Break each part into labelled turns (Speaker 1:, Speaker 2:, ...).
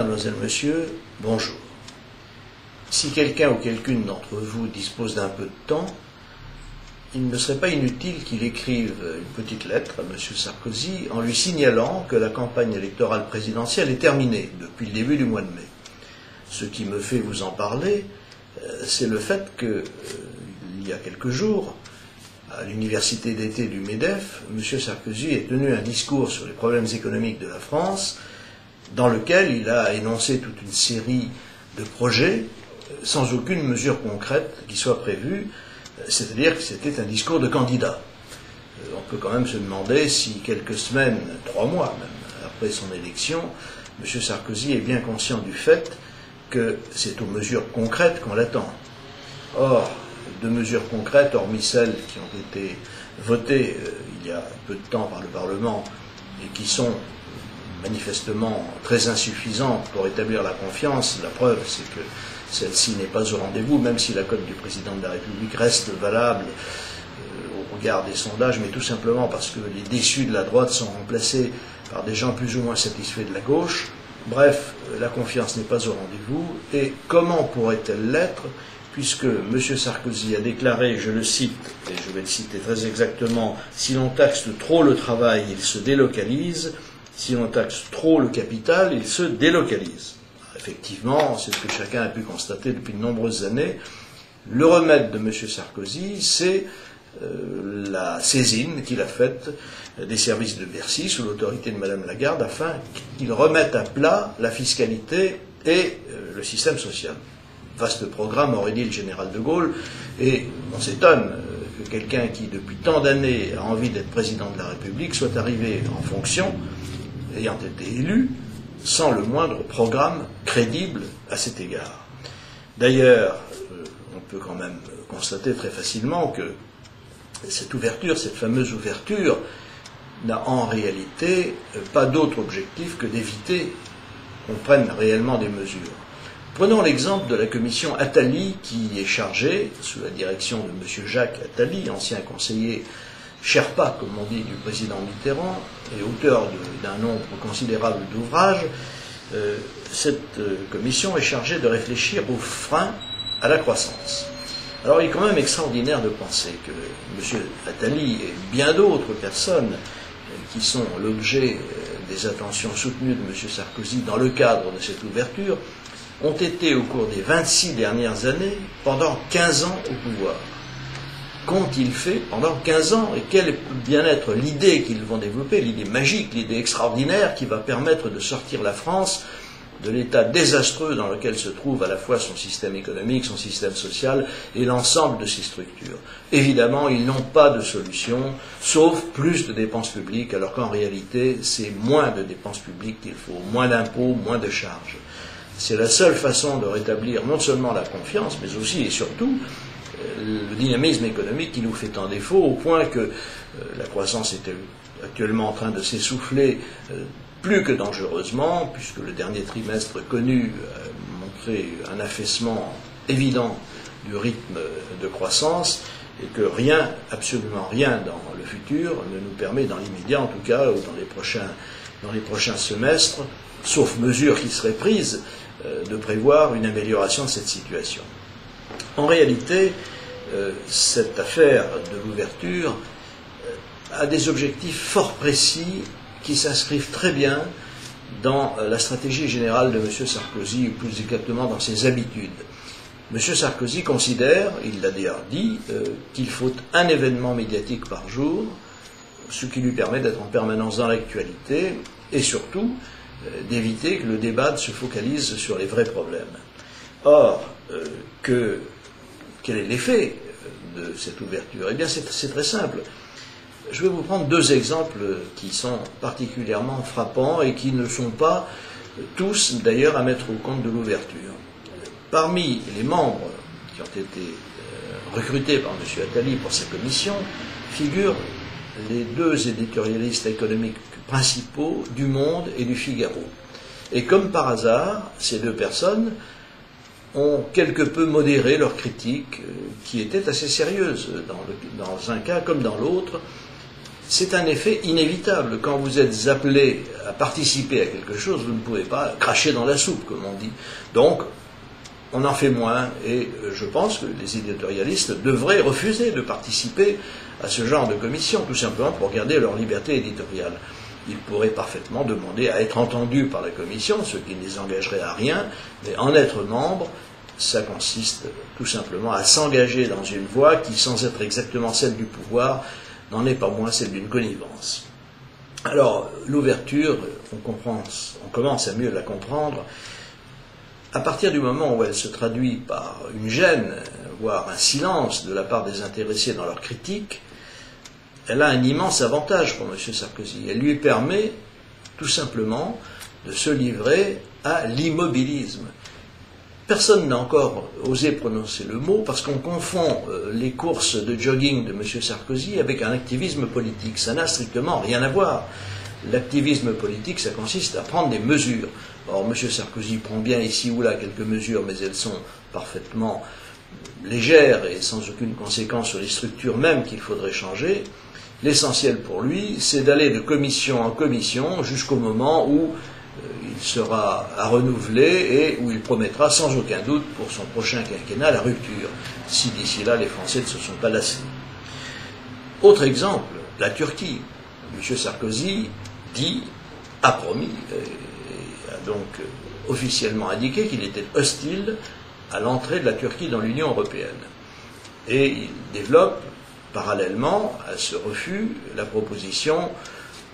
Speaker 1: Mademoiselle, Monsieur, bonjour. Si quelqu'un ou quelqu'une d'entre vous dispose d'un peu de temps, il ne serait pas inutile qu'il écrive une petite lettre à M. Sarkozy en lui signalant que la campagne électorale présidentielle est terminée depuis le début du mois de mai. Ce qui me fait vous en parler, c'est le fait que, il y a quelques jours, à l'université d'été du MEDEF, M. Sarkozy a tenu un discours sur les problèmes économiques de la France, dans lequel il a énoncé toute une série de projets sans aucune mesure concrète qui soit prévue, c'est-à-dire que c'était un discours de candidat. On peut quand même se demander si quelques semaines, 3 mois même, après son élection, M. Sarkozy est bien conscient du fait que c'est aux mesures concrètes qu'on l'attend. Or, de mesures concrètes, hormis celles qui ont été votées il y a peu de temps par le Parlement et qui sont manifestement très insuffisantes pour établir la confiance, la preuve c'est que celle-ci n'est pas au rendez-vous, même si la cote du président de la République reste valable au regard des sondages, mais tout simplement parce que les déçus de la droite sont remplacés par des gens plus ou moins satisfaits de la gauche. Bref, la confiance n'est pas au rendez-vous, et comment pourrait-elle l'être, puisque M. Sarkozy a déclaré, je le cite, et je vais le citer très exactement, « Si l'on taxe trop le travail, il se délocalise », si on taxe trop le capital, il se délocalise. Effectivement, c'est ce que chacun a pu constater depuis de nombreuses années. Le remède de M. Sarkozy, c'est la saisine qu'il a faite des services de Bercy sous l'autorité de Mme Lagarde afin qu'ils remettent à plat la fiscalité et le système social. Vaste programme, aurait dit le général de Gaulle, et on s'étonne que quelqu'un qui depuis tant d'années a envie d'être président de la République soit arrivé en fonction, ayant été élu, sans le moindre programme crédible à cet égard. D'ailleurs, on peut quand même constater très facilement que cette ouverture, cette fameuse ouverture, n'a en réalité pas d'autre objectif que d'éviter qu'on prenne réellement des mesures. Prenons l'exemple de la commission Attali qui est chargée, sous la direction de M. Jacques Attali, ancien conseiller Sherpa, comme on dit, du président Mitterrand, et auteur d'un nombre considérable d'ouvrages. Cette commission est chargée de réfléchir aux freins à la croissance. Alors il est quand même extraordinaire de penser que M. Attali et bien d'autres personnes qui sont l'objet des attentions soutenues de M. Sarkozy dans le cadre de cette ouverture ont été au cours des 26 dernières années pendant 15 ans au pouvoir. Qu'ont-ils fait pendant 15 ans et quelle est bien être l'idée qu'ils vont développer, l'idée magique, l'idée extraordinaire qui va permettre de sortir la France de l'état désastreux dans lequel se trouve à la fois son système économique, son système social et l'ensemble de ses structures. Évidemment, ils n'ont pas de solution, sauf plus de dépenses publiques, alors qu'en réalité, c'est moins de dépenses publiques qu'il faut, moins d'impôts, moins de charges. C'est la seule façon de rétablir non seulement la confiance, mais aussi et surtout le dynamisme économique qui nous fait tant défaut, au point que la croissance est actuellement en train de s'essouffler plus que dangereusement, puisque le dernier trimestre connu a montré un affaissement évident du rythme de croissance, et que rien, absolument rien dans le futur ne nous permet, dans l'immédiat en tout cas, ou dans les prochains semestres, sauf mesures qui seraient prises, de prévoir une amélioration de cette situation. En réalité, cette affaire de l'ouverture a des objectifs fort précis qui s'inscrivent très bien dans la stratégie générale de M. Sarkozy, ou plus exactement dans ses habitudes. M. Sarkozy considère, il l'a d'ailleurs dit, qu'il faut un événement médiatique par jour, ce qui lui permet d'être en permanence dans l'actualité et surtout d'éviter que le débat se focalise sur les vrais problèmes. Or, quel est l'effet de cette ouverture? Eh bien, c'est très simple. Je vais vous prendre 2 exemples qui sont particulièrement frappants et qui ne sont pas tous, d'ailleurs, à mettre au compte de l'ouverture. Parmi les membres qui ont été recrutés par M. Attali pour sa commission figurent les 2 éditorialistes économiques principaux du Monde et du Figaro. Et comme par hasard, ces 2 personnes ont quelque peu modéré leur critique, qui était assez sérieuse dans un cas comme dans l'autre, c'est un effet inévitable. Quand vous êtes appelé à participer à quelque chose, vous ne pouvez pas cracher dans la soupe, comme on dit. Donc, on en fait moins, et je pense que les éditorialistes devraient refuser de participer à ce genre de commission, tout simplement pour garder leur liberté éditoriale. Ils pourraient parfaitement demander à être entendus par la commission, ce qui ne les engagerait à rien, mais en être membre, ça consiste tout simplement à s'engager dans une voie qui, sans être exactement celle du pouvoir, n'en est pas moins celle d'une connivence. Alors, l'ouverture, on commence à mieux la comprendre, à partir du moment où elle se traduit par une gêne, voire un silence de la part des intéressés dans leur critique, elle a un immense avantage pour M. Sarkozy. Elle lui permet tout simplement de se livrer à l'immobilisme. Personne n'a encore osé prononcer le mot parce qu'on confond les courses de jogging de M. Sarkozy avec un activisme politique. Ça n'a strictement rien à voir. L'activisme politique, ça consiste à prendre des mesures. Or, M. Sarkozy prend bien ici ou là quelques mesures, mais elles sont parfaitement légères et sans aucune conséquence sur les structures même qu'il faudrait changer. L'essentiel pour lui, c'est d'aller de commission en commission jusqu'au moment où il sera à renouveler et où il promettra sans aucun doute pour son prochain quinquennat la rupture, si d'ici là les Français ne se sont pas lassés. Autre exemple, la Turquie. M. Sarkozy a promis, et a donc officiellement indiqué qu'il était hostile à l'entrée de la Turquie dans l'Union européenne. Et il développe parallèlement à ce refus la proposition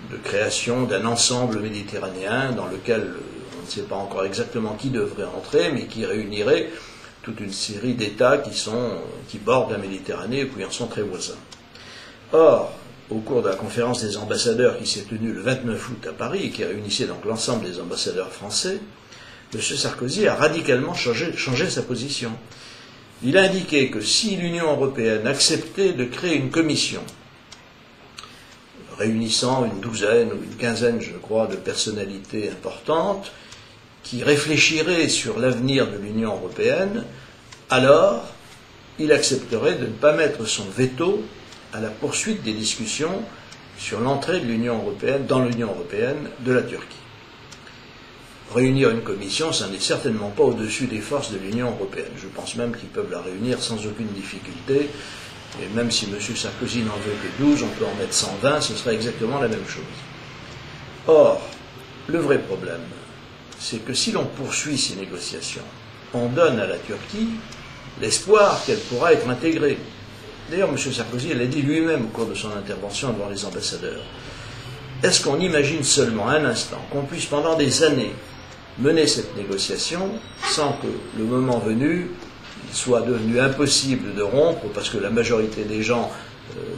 Speaker 1: de création d'un ensemble méditerranéen dans lequel on ne sait pas encore exactement qui devrait entrer, mais qui réunirait toute une série d'États qui bordent la Méditerranée et qui en sont très voisins. Or, au cours de la conférence des ambassadeurs qui s'est tenue le 29 août à Paris et qui réunissait donc l'ensemble des ambassadeurs français, M. Sarkozy a radicalement changé sa position. Il a indiqué que si l'Union européenne acceptait de créer une commission réunissant une douzaine ou une quinzaine, je crois, de personnalités importantes, qui réfléchiraient sur l'avenir de l'Union européenne, alors il accepterait de ne pas mettre son veto à la poursuite des discussions sur l'entrée de l'Union européenne, dans l'Union européenne, de la Turquie. Réunir une commission, ça n'est certainement pas au-dessus des forces de l'Union européenne. Je pense même qu'ils peuvent la réunir sans aucune difficulté. Et même si M. Sarkozy n'en veut que 12, on peut en mettre 120, ce sera exactement la même chose. Or, le vrai problème, c'est que si l'on poursuit ces négociations, on donne à la Turquie l'espoir qu'elle pourra être intégrée. D'ailleurs, M. Sarkozy l'a dit lui-même au cours de son intervention devant les ambassadeurs. Est-ce qu'on imagine seulement un instant qu'on puisse pendant des années mener cette négociation sans que, le moment venu, il soit devenu impossible de rompre, parce que la majorité des gens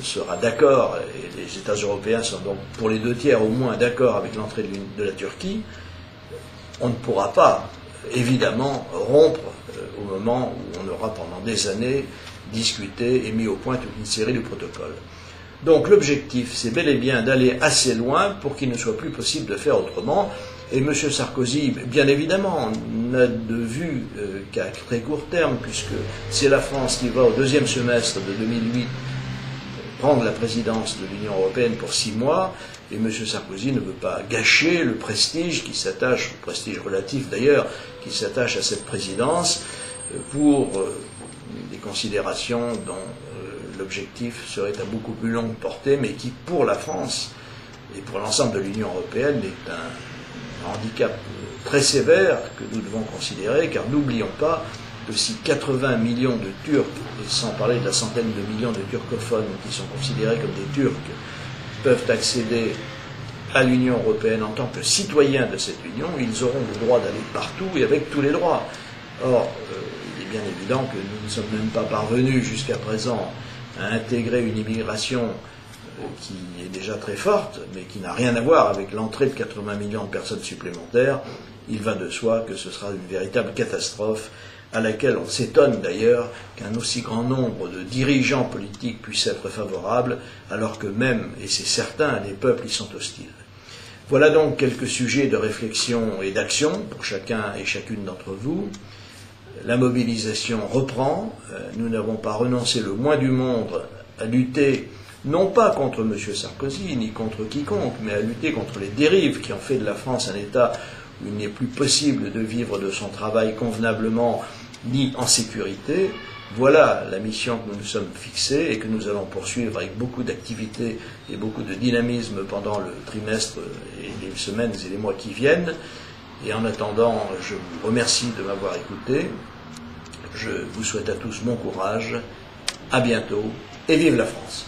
Speaker 1: sera d'accord, et les États européens sont donc pour les 2/3 au moins d'accord avec l'entrée de la Turquie, on ne pourra pas, évidemment, rompre au moment où on aura pendant des années discuté et mis au point toute une série de protocoles. Donc l'objectif, c'est bel et bien d'aller assez loin pour qu'il ne soit plus possible de faire autrement. Et M. Sarkozy, bien évidemment, n'a de vue qu'à très court terme, puisque c'est la France qui va au deuxième semestre de 2008 prendre la présidence de l'Union européenne pour 6 mois, et M. Sarkozy ne veut pas gâcher le prestige qui s'attache, le prestige relatif d'ailleurs, qui s'attache à cette présidence, pour des considérations dont l'objectif serait à beaucoup plus longue portée, mais qui, pour la France et pour l'ensemble de l'Union européenne, est un handicap très sévère que nous devons considérer, car n'oublions pas que si 80 millions de Turcs, et sans parler de la centaine de millions de turcophones qui sont considérés comme des Turcs, peuvent accéder à l'Union européenne en tant que citoyens de cette Union, ils auront le droit d'aller partout et avec tous les droits. Or, il est bien évident que nous ne sommes même pas parvenus jusqu'à présent à intégrer une immigration qui est déjà très forte, mais qui n'a rien à voir avec l'entrée de 80 millions de personnes supplémentaires. Il va de soi que ce sera une véritable catastrophe, à laquelle on s'étonne d'ailleurs qu'un aussi grand nombre de dirigeants politiques puissent être favorables, alors que même, et c'est certain, les peuples y sont hostiles. Voilà donc quelques sujets de réflexion et d'action pour chacun et chacune d'entre vous. La mobilisation reprend. Nous n'avons pas renoncé le moins du monde à lutter non pas contre M. Sarkozy, ni contre quiconque, mais à lutter contre les dérives qui ont fait de la France un État où il n'est plus possible de vivre de son travail convenablement, ni en sécurité. Voilà la mission que nous nous sommes fixée et que nous allons poursuivre avec beaucoup d'activité et beaucoup de dynamisme pendant le trimestre et les semaines et les mois qui viennent. Et en attendant, je vous remercie de m'avoir écouté. Je vous souhaite à tous bon courage. À bientôt et vive la France.